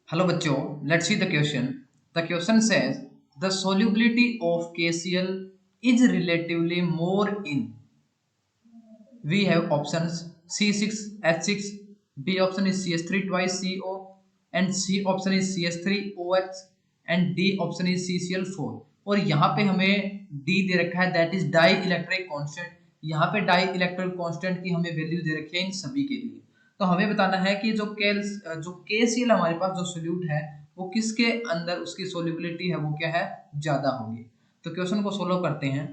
Hello bachcho, let's see the question. The question says the solubility of KCl is relatively more in. We have options C6H6, B option is CS3 twice CO, and C option is CS3OH, and D option is CCl4. और यहाँ पे हमें D दे रखा है, that is dielectric constant. यहाँ पे die electric constant की हमें वैल्यू दे रखी है इन सभी के लिए। तो हमें बताना है कि जो KCl हमारे पास जो सोल्यूट है वो किसके अंदर उसकी सोल्यूबिलिटी है वो क्या है, ज्यादा होगी। तो क्वेश्चन को सोल्व करते हैं।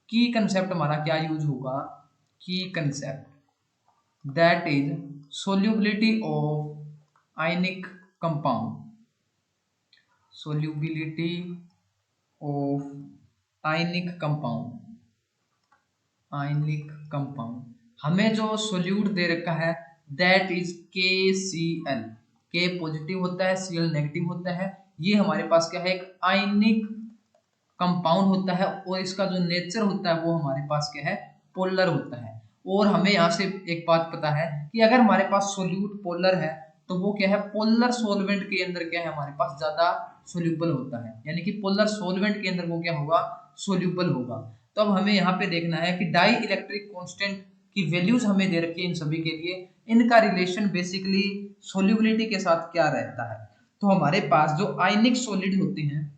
की कंसेप्ट हमारा क्या यूज होगा, की concept that is solubility of ionic compound, solubility of ionic compound, ionic compound हमें जो सोल्यूट दे रखा है दैट इज KCl। के पॉजिटिव होता है, Cl नेगेटिव होता है। ये हमारे पास क्या है, एक आयनिक कंपाउंड होता है और इसका जो नेचर होता है वो हमारे पास क्या है, पोलर होता है। और हमें यहाँ से एक बात पता है कि अगर हमारे पास सोल्यूट पोलर है तो वो क्या है, पोलर सॉल्वेंट के अंदर क्या है हमारे पास ज्यादा सोल्यूबल होता है, यानी कि पोलर सॉल्वेंट के अंदर वो क्या होगा, सोल्यूबल होगा। तो अब हमें यहाँ पे देखना है कि डाई इलेक्ट्रिक कॉन्स्टेंट की वैल्यूज हमें दे रखी है इन सभी के लिए, इनका रिलेशन बेसिकली सोल्यूबिलिटी के साथ क्या रहता है। तो हमारे पास जो आयनिक सॉलिड होते हैं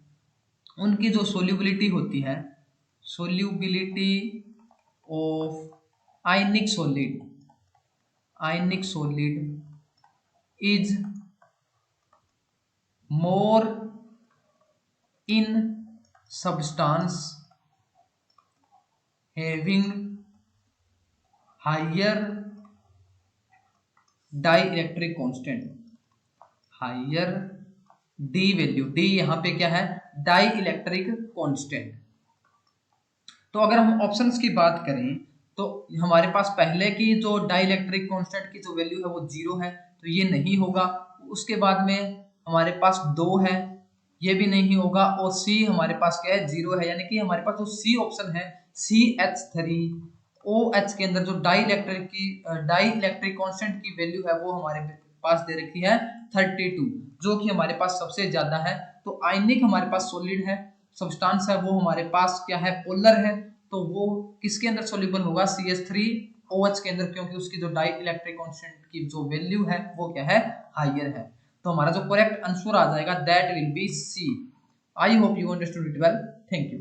उनकी जो सोल्यूबिलिटी होती है, solubility of ionic solid, ionic solid is more in substance having higher dielectric constant, higher D value, D यहाँ पे क्या है, डाई इलेक्ट्रिक कॉन्स्टेंट। तो अगर हम ऑप्शंस की बात करें तो हमारे पास पहले की जो डाई इलेक्ट्रिक कॉन्स्टेंट की जो वैल्यू है वो 0 है, तो ये नहीं होगा। उसके बाद में हमारे पास 2 है, ये भी नहीं होगा। और C हमारे पास क्या है, 0 है, यानी कि हमारे पास जो C ऑप्शन है CH3OH के अंदर जो डाई इलेक्ट्रिक कांस्टेंट की वैल्यू है वो हमारे पास दे रखी है 32, जो कि हमारे पास सबसे ज्यादा है। तो आयनिक हमारे पास सॉलिड है, सब्सटेंस है, वो हमारे पास क्या है, पोलर है। तो वो किसके अंदर सोल्यूबल होगा, CH3OH के अंदर, क्योंकि उसकी जो डाई इलेक्ट्रिक कांस्टेंट की जो वैल्यू है वो क्या है, हायर है। तो हमारा जो करेक्ट आंसर आ जाएगा that will be C. I hope you understood it well. Thank you.